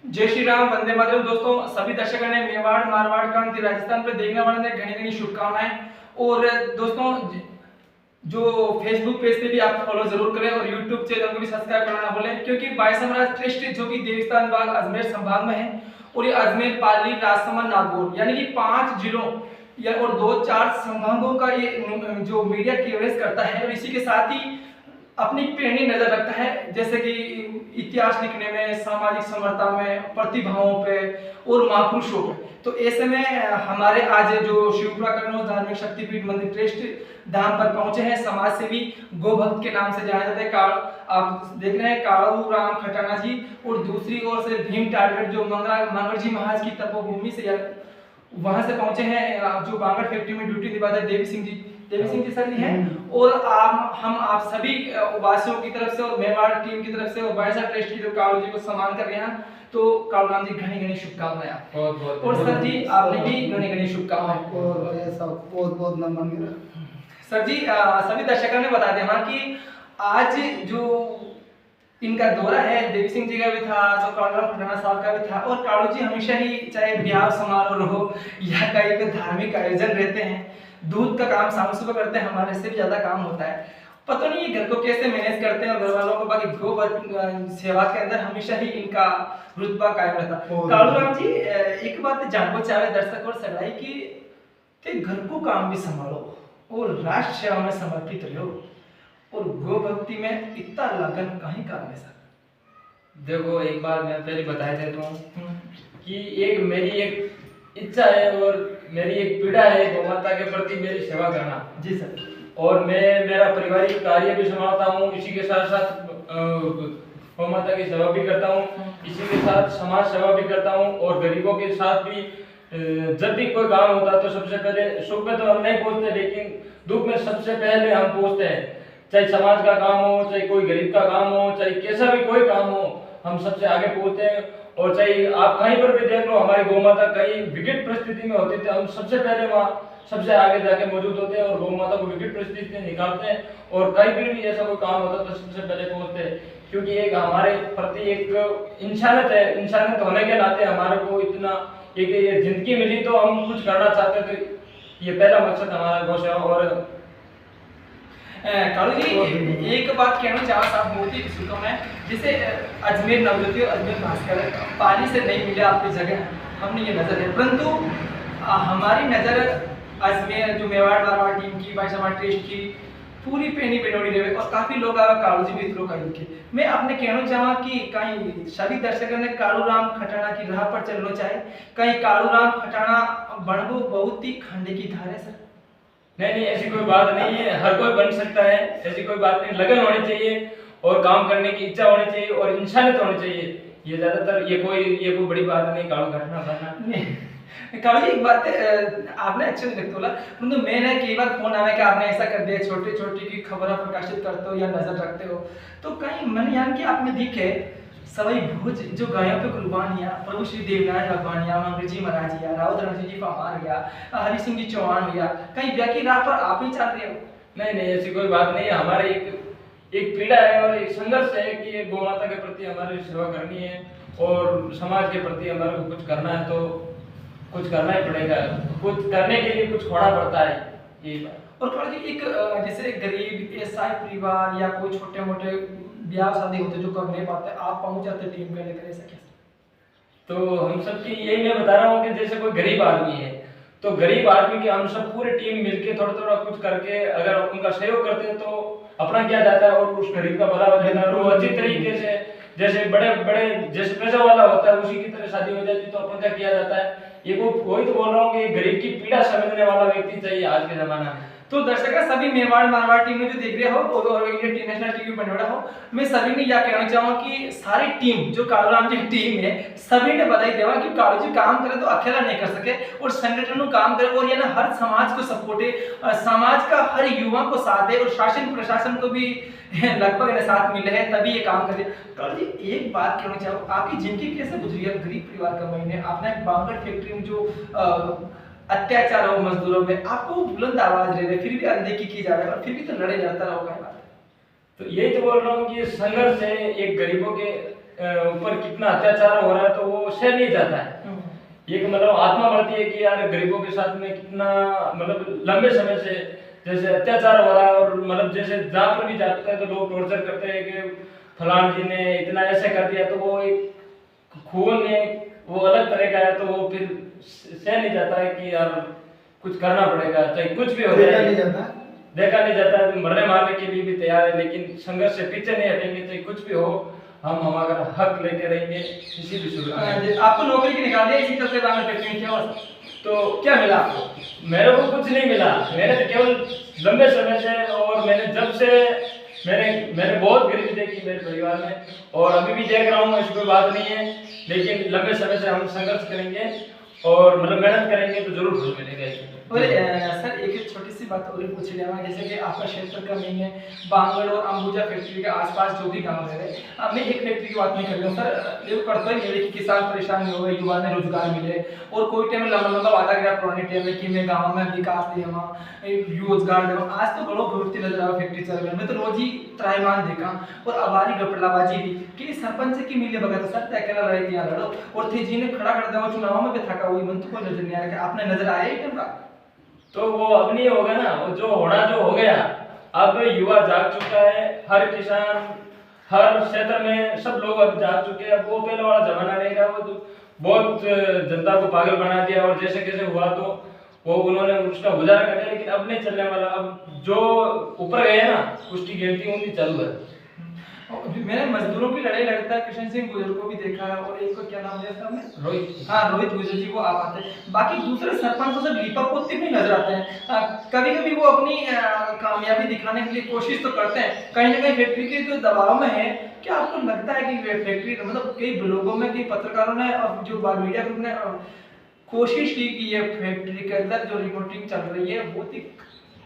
जय श्री राम, वंदे मातरम। दोस्तों, सभी दर्शकों ने मेवाड़ मारवाड़ क्रांति राजस्थान पे देखने वाले ने घनी घनी शुभकामनाएं। और दोस्तों, जो फेसबुक पेज पे भी आप फॉलो जरूर करें और यूट्यूब चैनल को भी सब्सक्राइब करना ना भूलें, क्योंकि बाईसमराज ट्रस्ट जो कि देवस्थान बाग अजमेर संभाग में है और ये अजमेर, पाली, राजसमंद, नागौर यानी कि 5 जिलों या और 2-4 संभागों का ये जो मीडिया कवरेज करता है और इसी के साथ ही अपनी पैनी नजर रखता है, जैसे कि इतिहास लिखने में, सामाजिक समरसता में, प्रतिभाओं पे और महापुरुषों पे। तो ऐसे में हमारे आज जो शिवपुरा कन्नौज धार्मिक शक्तिपीठ मंदिर ट्रस्ट धाम पर पहुंचे हैं समाज सेवी गोभक्त के नाम से जाने जाते हैं। आप देख रहे हैं कालू राम खटाना जी, और दूसरी ओर से भीम टारगेट जो मंगल जी महाराज की तपोभूमि से वहां से पहुंचे हैं, जो बांगड़ फैक्ट्री में ड्यूटी निभाते हैं देवी सिंह जी सर हैं। और हम आप सभी वासियों की तरफ से और मेवाड़ टीम की तरफ से और बाईसा ट्रस्ट की जो कालू जी को सम्मान कर रहे हैं, तो कालू राम जी घनी घनी शुभकामनाएं। बहुत बहुत और सर जी आपने भी घनी घनी शुभकामनाएं और ऐसा बहुत बहुत नमन मेरा। सर जी, सभी दर्शकों ने बता देना कि आज जो इनका दौरा है, देवी सिंह जी का भी था, तो कालूराम खटाना साहब का भी था। और कालू जी हमेशा ही चाहे ब्याह समारोह हो या कहीं पे धार्मिक आयोजन रहते हैं, दूध का काम शाम सुबह करते हैं, हमारे से भी ज्यादा काम होता है। पता नहीं ये घर को कैसे मैनेज करते हैं और घर वालों को बाकी गो सेवा के अंदर हमेशा ही इनका रुतबा कायम रहता। कालूराम जी, एक बात जानना चाहे दर्शक और सगाई कि घर को काम भी संभालो और राष्ट्र सेवा में समर्पित रहो और गो भक्ति में इतना लगन कहीं काम है सर? देखो, एक बार मैं पहले बता देता हूँ कि मेरी एक इच्छा है और मेरी एक पीड़ा है गौ माता के प्रति मेरी सेवा करना। जी सर। और मैं मेरा पारिवारिक कार्य भी संभालता हूँ, इसी के साथ साथ गौ माता की सेवा भी करता हूँ, इसी के साथ समाज सेवा भी करता हूँ और गरीबों के साथ भी। जब भी कोई काम होता है तो सबसे पहले सुख में तो हम नहीं पहुँचते, लेकिन दुख में सबसे पहले हम पहुँचते हैं। चाहे समाज का काम हो, चाहे कोई गरीब का काम हो, चाहे कैसा भी कोई काम हो, हम सबसे आगे पहुँचते हैं। और चाहे आप कहीं पर भी देख लो, हमारी गौ माता कहीं विकट परिस्थिति में होती थी, हम सबसे पहले वहाँ सबसे आगे जाके मौजूद होते हैं और गौ माता को विकट परिस्थिति से निकालते हैं। और कहीं भी ऐसा कोई काम होता है तो सबसे पहले पहुँचते हैं, क्योंकि एक हमारे प्रति एक इंसानियत है। इंसानियत होने के नाते हमारे को इतना एक ये जिंदगी मिली तो हम कुछ करना चाहते थे, ये पहला मकसद हमारा गौ सेवा। और कालू जी, एक बात कहना चाहा साहब, बहुत ही शुभकामनाएं। जैसे अजमेर नवज्योति और अजमेर भास्कर पाली से नहीं मिले आपकी जगह, हमने ये नजर है, परंतु हमारी नजर अजमेर जो मेवाड़ मारवाड़ टीम की, बाईसमराज ट्रस्ट की पूरी पेनी पेनोड़ी रहे और काफी लोग कालू जी भी इतरो कर के। मैं आपने कहना चाहा कि कहीं सभी दर्शकों ने कालू राम खटाना की राह पर चलना चाहे, कहीं कालू राम खटाना बनबो बहुत ही खंडे की धार है सर? नहीं, ऐसी कोई बात नहीं है, हर कोई बन सकता है, ऐसी कोई बात नहीं। लगन होनी चाहिए और काम करने की इच्छा होनी चाहिए और इंसानियत होनी चाहिए। ये ज्यादातर ये कोई बड़ी बात नहीं कालू घटना बनना। कालू जी, एक बात आपने अच्छे नहीं लगता बोला, परंतु मैंने कई बार फोन आया कि आपने ऐसा कर दिया, छोटे छोटे की खबर प्रकाशित करते हो या नजर रखते हो, तो कहीं मन यान कि आपने दिखे सवाई भोज जो गायों पे कुर्बान या प्रभु श्री देवनारायण भगवान या मंगल जी महाराज या रावत रणजी जी पमार गया, हरि सिंह जी चौहान गया, कहीं व्याकी राह पर आप ही चल रहे हो? नहीं, ऐसी कोई बात नहीं है। हमारे एक पीड़ा है और एक संघर्ष है कि गौ माता के प्रति हमारी सेवा करनी है और समाज के प्रति हमारे को कुछ करना है, तो कुछ करना ही पड़ेगा। कुछ करने के लिए कुछ खोना पड़ता है, यही बात। और कालू जी, एक जैसे गरीब ऐसा परिवार या कोई छोटे मोटे ब्याह शादी होते जो कर नहीं पाते, आप पहुंच जाते टीम के लेकर, ऐसा कैसे? तो हम सबकी यही मैं बता रहा हूँ कि जैसे कोई गरीब आदमी है तो गरीब आदमी की हम सब पूरी टीम मिलके थोड़ा थोड़ा कुछ करके अगर उनका सहयोग करते हैं तो अपना किया जाता है और उस गरीब का भला हो जाता है। और अच्छी तरीके से जैसे बड़े बड़े जैसे पैसा वाला होता है उसी की तरह शादी हो जाती है तो अपन क्या किया जाता है। ये वही तो बोल रहा हूँ कि गरीब की पीड़ा समझने वाला व्यक्ति चाहिए आज के जमाना में। तो दर्शक सभी मेवाड़ मारवाड़ टीम में जो देख रहे हो और इंडियन नेशनल टीवी बनवाड़ा हो, मैं सभी ने यह कहना चाहूंगा कि सारी टीम जो कालू राम जी की टीम है, सभी ने बधाई देवा कि कालू जी काम करे तो अकेला नहीं कर सके और संगठन में काम करे और ये ना हर समाज को सपोर्टे, समाज का हर युवा को साथ दे और शासन प्रशासन को भी लगभग साथ मिले है तभी ये काम करे। कालू जी, एक बात कहना चाहूँ, आपकी जिंदगी कैसे गुजरी है? गरीब परिवार का महीने आपने बांगड़ फैक्ट्री में जो अत्याचार हो मजदूरों में, आपको बुलंद आवाज रहे फिर भी अनदेखी की जा रही है और फिर भी तो लड़े जाता रहोगा। तो यही तो बोल रहा हूँ कि संघर्ष है। एक गरीबों के ऊपर कितना अत्याचार हो रहा है तो वो वो सह नहीं जाता है। एक मतलब आत्मा बढ़ती है कि यार गरीबों के साथ में कितना मतलब लंबे समय से जैसे अत्याचार हो रहा है, और मतलब जैसे जहाँ पर भी जाते हैं तो लोग टॉर्चर करते हैं कि फलान जी ने इतना ऐसे कर दिया, तो वो एक खून है वो अलग तरह का है, तो वो फिर सह नहीं जाता है कि यार कुछ करना पड़ेगा, चाहे कुछ भी हो देखा जाए। नहीं जाता। देखा नहीं जाता है, मरने मारने के लिए भी तैयार है, लेकिन संघर्ष से पीछे नहीं हटेंगे, चाहे कुछ भी हो हम हमारा हक लेते रहेंगे किसी भी सूरत में। आपको नौकरी की निकाल दिया इसी चलते बांग्ला फैक्ट्री में, क्या हुआ? तो क्या मिला आपको? मेरे को कुछ नहीं मिला, मैंने तो केवल लंबे समय से, और मैंने जब से मैंने बहुत गरीबी देखी मेरे परिवार में, और अभी भी देख रहा हूँ, ऐसी कोई बात नहीं है, लेकिन लंबे समय से हम संघर्ष करेंगे और मतलब मेहनत करेंगे तो जरूर फल मिलेगा। और सर एक छोटी सी बात और पूछ लिया मैं, जैसे कि आपका क्षेत्र का नहीं है बांगड़ और अंबुजा फैक्ट्री के आसपास जो भी गांव है, अब मैं एक फैक्ट्री की बात नहीं कर रहा हूँ सर, ये कर्तव्य है कि किसान परेशान नहीं हो गए, युवा ने रोजगार मिले, और कोई टाइम लंबा लंबा वादा गया पुराने टाइम में कि मैं गाँव में विकास दे रोजगार दे, आज तो बड़ो घूरती नजर आ फैक्ट्री चल रही है, मैं तो रोज ही त्राईमान देखा, और अबारी गपलाबाजी भी कि सरपंच की मिले बगैर सर तय करना लड़ाई दिया लड़ो, और थे जी ने खड़ा कर दिया चुनाव में भी थका हुई, मन तो कोई नजर नहीं आ रहा, आपने नजर आया ही टाइम का? तो वो अब नहीं होगा ना, वो जो होना जो हो गया। अब युवा जाग चुका है, हर किसान हर क्षेत्र में सब लोग अब जाग चुके हैं। अब वो पहले वाला जमाना नहीं रहा, वो तो बहुत जनता को पागल बना दिया, और जैसे कैसे हुआ तो वो उन्होंने उसका गुजारा कर दिया, लेकिन अब नहीं चलने वाला। अब जो ऊपर गए ना उसकी गिनती उनकी चालू है। मैंने मजदूरों की लड़ाई लड़ता है कृष्ण सिंह गुजर को भी देखा है, और एक को क्या नाम दिया था हमने, रोहित। हाँ रोहित गुजर जी को आप आते हैं, बाकी दूसरे सरपंच तो सब लीपा पोती भी नजर आते हैं, कभी कभी वो अपनी कामयाबी दिखाने के लिए कोशिश तो करते हैं, कहीं ना कहीं फैक्ट्री के जो दबाव में है, क्या आपको लगता है कि फैक्ट्री मतलब कई ब्लॉगों में कई पत्रकारों ने और जो मीडिया ग्रुप ने कोशिश की कि ये फैक्ट्री के अंदर जो रिपोर्टिंग चल रही है बहुत ही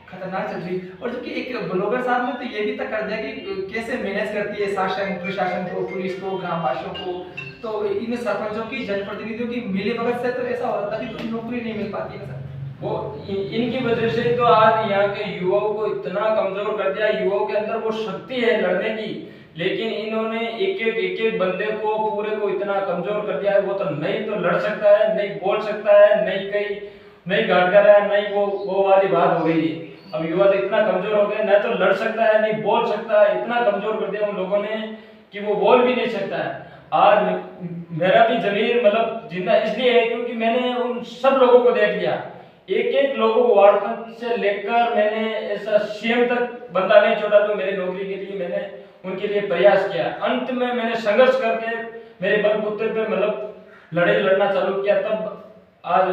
खतरनाक चल रही, और जबकि एक ब्लॉगर साहब ने तो ये भी तक कर दिया कि कैसे मैनेज करती है शासन प्रशासन को, पुलिस को, ग्रामवासियों को, तो इन सरपंचों की जनप्रतिनिधियों की मिली भगत से तो ऐसा हो रहा था कि कोई नौकरी नहीं मिल पाती है सर। वो इनकी वजह से तो आज यहाँ के युवाओं को इतना कमजोर कर दिया। युवाओं के अंदर वो शक्ति है लड़ने की, लेकिन इन्होंने एक एक बंदे को पूरे को इतना कमजोर कर दिया है। वो तो नहीं तो लड़ सकता है, नहीं बोल सकता है, नहीं गाट कर रहा है, नहीं वो वाली बात हो गई। अब युवा तो इतना कमजोर हो गए, न तो लड़ सकता है, नहीं बोल सकता है, इतना कमजोर कर दिया उन लोगों ने कि वो बोल भी नहीं सकता है। आज मेरा भी जमीर मतलब जिंदा इसलिए है क्योंकि मैंने उन सब लोगों को देख लिया, एक एक लोगों को वार्ड तक से लेकर मैंने ऐसा सीएम तक बंदा नहीं छोड़ा जो मेरी नौकरी के लिए मैंने उनके लिए प्रयास किया। अंत में मैंने संघर्ष करके मेरे बलबूते पे मतलब लड़ाई लड़ना चालू किया, तब आज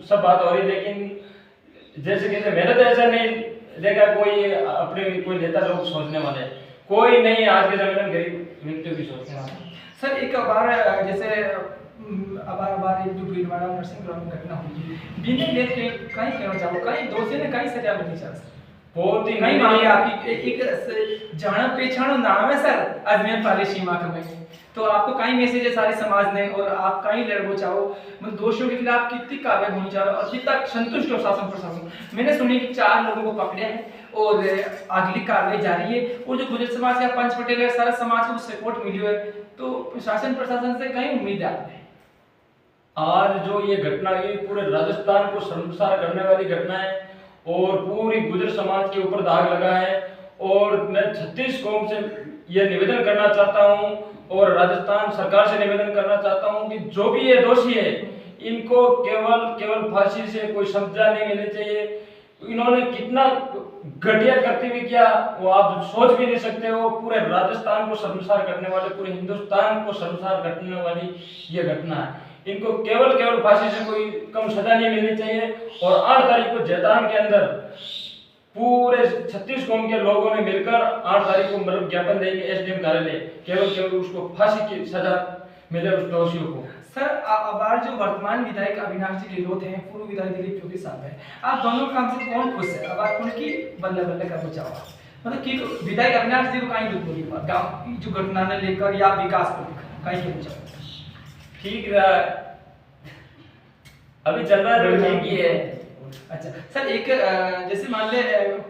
सब बात हो रही। लेकिन जैसे कि मैंने तो ऐसा नहीं देखा कोई अपने कोई नेता लोग सोचने वाले, कोई नहीं आज के जमाने में गरीब व्यक्तियों की सोचने वाले। सर एक बार जैसे एक जो भीलवाड़ा नर्सिंग ग्राउंड में घटना हुई, बिना देख के कहीं कहना चाहो कहीं दोषी ने कहीं सजा मिलनी चाहिए, बहुत ही नहीं मांगी आपकी एक जाना पहचानो नाम है सर अजमेर पाली सीमा का में, तो आपको कहीं मैसेज है सारे समाज ने, और आप कहीं लड़ो चाहो मतलब दोषियों के खिलाफ कितनी कार्रवाई होनी चाहिए और कितना संतुष्ट हो शासन प्रशासन। मैंने सुनी कि 4 लोगों को पकड़े हैं और अगली कार्रवाई जारी है, और जो गुजर समाज या पंच पटेल है सारा समाज को सपोर्ट मिली है, तो शासन प्रशासन से कहीं उम्मीद है। आज जो ये घटना ये पूरे राजस्थान को शर्मसार करने वाली घटना है, और पूरी गुजर समाज के ऊपर दाग लगा है, और मैं 36 कौम से ये निवेदन करना चाहता हूँ और राजस्थान सरकार से निवेदन करना चाहता हूँ कि जो भी ये दोषी है इनको केवल फांसी से कोई सजा नहीं मिलनी चाहिए। इन्होंने कितना घटिया करते हुए किया वो आप सोच भी नहीं सकते हो। पूरे राजस्थान को शर्मसार करने वाले, पूरे हिंदुस्तान को शर्मसार करने वाली ये घटना है। इनको केवल फांसी से कोई कम सजा नहीं मिलनी चाहिए। और 8 तारीख को जैतान के अंदर पूरे 36 कौम के लोगों ने मिलकर 8 तारीख को मतलब ज्ञापन देंगे एसडीएम कार्यालय, केवल उसको फांसी की सजा मिले उस दोषियों को। सर अब जो वर्तमान विधायक अविनाश जी गहलोत हैं, पूर्व विधायक दिलीप जोगी साहब हैं, आप दोनों काम से कौन खुश है? अब आप उनकी बल्ले बल्ले का बचाव मतलब कि विधायक अविनाश जी को कहीं दुख बोली गांव जो घटना ने लेकर या विकास को लेकर कहीं के बचाव ठीक रहा, अभी चल रहा है ठीक ही है। अच्छा सर एक जैसे मान ले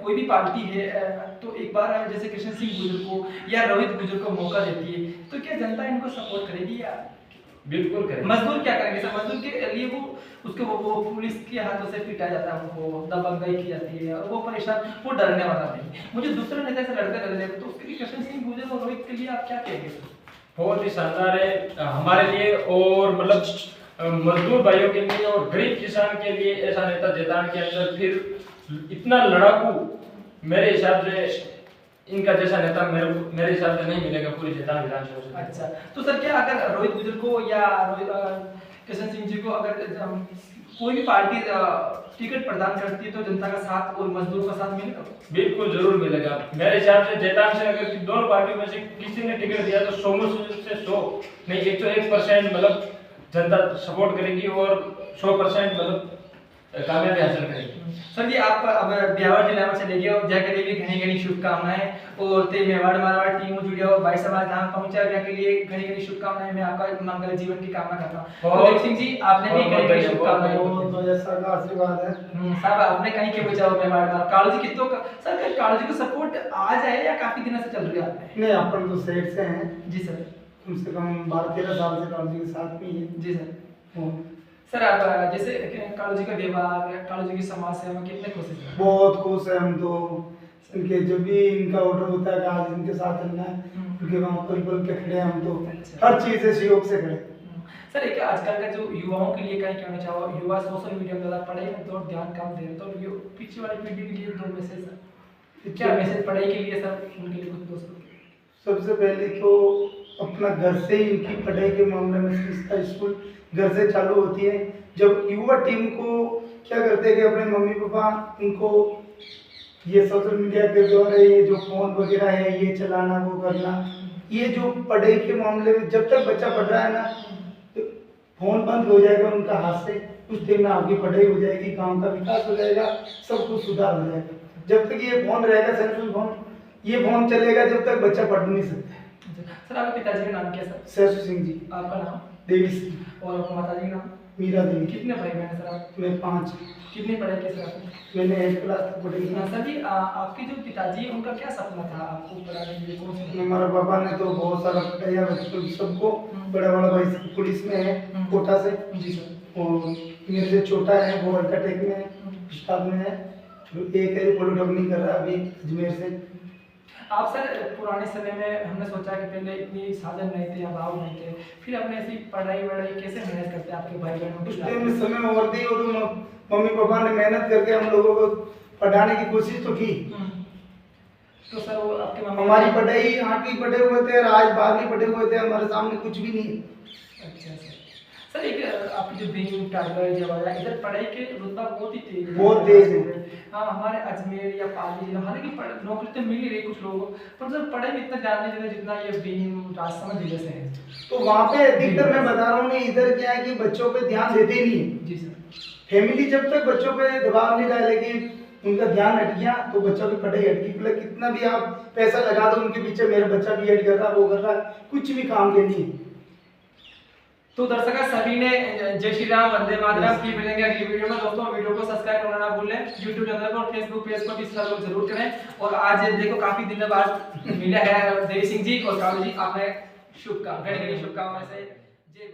कोई भी पार्टी है तो एक बार जैसे कृष्ण सिंह गुजर को या रोहित गुजर को मौका देती है तो क्या जनता इनको सपोर्ट करेगी या बिल्कुल करेंगे। मजदूर क्या करेंगे सर? मजदूर के लिए वो पुलिस के हाथों से पिटा जाता है, उनको दबंगई की जाती है और वो परेशान, वो डरने वाला नहीं। मुझे दूसरे नेता से लड़ते लड़ते तो उसके लिए कृष्ण सिंह गुर्जर और रोहित के लिए आप क्या कहेंगे सर? बहुत ही शानदार है हमारे लिए और मतलब मजदूर भाइयों के लिए और गरीब किसान के लिए ऐसा नेता जैतान के अंदर फिर इतना लड़ाकू मेरे हिसाब से इनका जैसा नेता मेरे हिसाब से नहीं मिलेगा पूरी जैतान विधानसभा से। अच्छा, तो सर क्या अगर रोहित गुर्जर को या कृष्ण सिंह जी को अगर कोई भी पार्टी टिकट प्रदान करती है तो जनता का साथ और मजदूर का साथ मिलेगा? बिल्कुल जरूर मिलेगा। मेरे हिसाब से जैतान से अगर दोनों पार्टियों में से किसी ने टिकट दिया तो 100 में से 100 नहीं 101% मतलब जनता सपोर्ट करेगी और 100% मतलब कामयाबी हासिल करेगी। सर जी आप अब ब्यावर जिला में चले गए और जाकर भी घनी घनी शुभकामनाएं और ते मेवाड़ मारवाड़ टीम जुड़े और भाई समाज धाम पहुंचा के लिए घनी घनी शुभकामनाएं। मैं आपका मंगल जीवन की कामना करता हूं। तो देव सिंह जी आपने भी घनी घनी शुभकामनाएं। बहुत ऐसा का आशीर्वाद है। साहब आपने कहीं के बचाओ मेवाड़ मार कालू जी कितो सर का कालू जी को सपोर्ट आ जाए या काफी दिनों से चल रही है आपने? नहीं, अपन तो सेठ से हैं। जी सर। कम से कम 12-13 साल से कालू जी के साथ में ही है। जी सर। सर आप जैसे कालू जी का व्यवहार, कालू जी की समाज सेवा में कितने खुश हैं? बहुत खुश है हम तो। इनके जब भी इनका ऑर्डर होता है कि आज इनके साथ चलना है, उनके वहाँ पल पल पे खड़े हैं हम तो। अच्छा। हर चीज से सहयोग से खड़े। सर एक आजकल का जो युवाओं के लिए कहीं कहना चाहो, युवा सोशल मीडिया में ज्यादा पढ़ाई में तो ध्यान कम दे रहे, तो पीछे वाली पीढ़ी के लिए 2 मैसेज सर, क्या मैसेज पढ़ाई के लिए सर उनके लिए कुछ दोस्तों? सबसे पहले तो अपना घर से ही इनकी पढ़ाई के मामले में संस्था स्कूल घर से चालू होती है। जब युवा टीम को क्या करते हैं कि अपने मम्मी पापा उनको ये सोशल मीडिया के द्वारा ये जो फोन वगैरह है ये चलाना वो करना, ये जो पढ़ाई के मामले में जब तक बच्चा पढ़ रहा है ना तो फोन बंद हो जाएगा उनका हाथ से, उस दिन में आपकी पढ़ाई हो जाएगी, गांव का विकास हो जाएगा, सब कुछ सुधार हो जाएगा। जब तक ये फोन रहेगा सेल्फोन फोन, ये फोन चलेगा जब तक बच्चा पढ़ नहीं सकता। सर आपके पिताजी का नाम क्या सर? शेषु सिंह जी। आपका नाम? देवी सिंह। और आपकी माता जी का नाम? मीरा देवी। कितने भाई बहन सर आप? मैं 5। कितनी पढ़ाई की सर आपने? मैंने 8 क्लास तक पढ़ी है। सर जी आपके जो पिताजी हैं उनका क्या सपना था आपको पढ़ाने के लिए? कौन सी? हमारे पापा ने तो बहुत सारा पढ़ाया बचपन सबको। बड़ा बड़ा भाई सब पुलिस में है कोटा से। जी सर। और मेरे से छोटा है वो अल्ट्राटेक में है, स्टाफ में है। एक है पॉलिटेक्निक कर रहा है अभी अजमेर से। आप सर पुराने समय में हमने सोचा कि पहले इतनी साधन नहीं थे, अभाव नहीं थे, फिर अपने ऐसी पढ़ाई वढ़ाई कैसे मैनेज करते आपके भाई बहनों उस के टाइम में समय और थी और मम्मी पापा ने मेहनत करके हम लोगों को पढ़ाने की कोशिश तो की। तो सर वो आपके मम्मी हमारी पढ़ाई 8वीं पढ़े हुए थे और आज 12वीं पढ़े हुए थे, हमारे सामने कुछ भी नहीं। अच्छा सर एक आपकी जो भीम टाइगर जवाया इधर पढ़ाई के रुतबा बहुत ही तेज है। बहुत तेज है। हाँ हमारे अजमेर या पाली जिला हालांकि नौकरी तो मिल ही रही कुछ लोगों को, पर सर पढ़ाई में इतना ध्यान नहीं देते जितना ये भीम राजसमंद जिले से है। तो वहाँ पे अधिकतर मैं बता रहा हूँ नहीं, इधर क्या है कि बच्चों पे ध्यान देते ही नहीं है। जी सर। फैमिली जब तक बच्चों पे दबाव नहीं डालेगी, उनका ध्यान हट गया तो बच्चों की पढ़ाई हट गई। मतलब कितना भी आप पैसा लगा दो उनके पीछे, मेरा बच्चा बीएड कर रहा है वो कर रहा है, कुछ भी काम के नहीं। तो दर्शक सभी ने जय श्री राम वंदे मातरम की मिलेंगे अगली वीडियो में। दोस्तों वीडियो को सब्सक्राइब करना ना भूलें, यूट्यूब चैनल पर और फेसबुक पेज पर भी सब लोग जरूर करें। और आज देखो काफी दिनों बाद मिला है देवी सिंह जी और कालू जी, आपने शुभकामनाएं से जय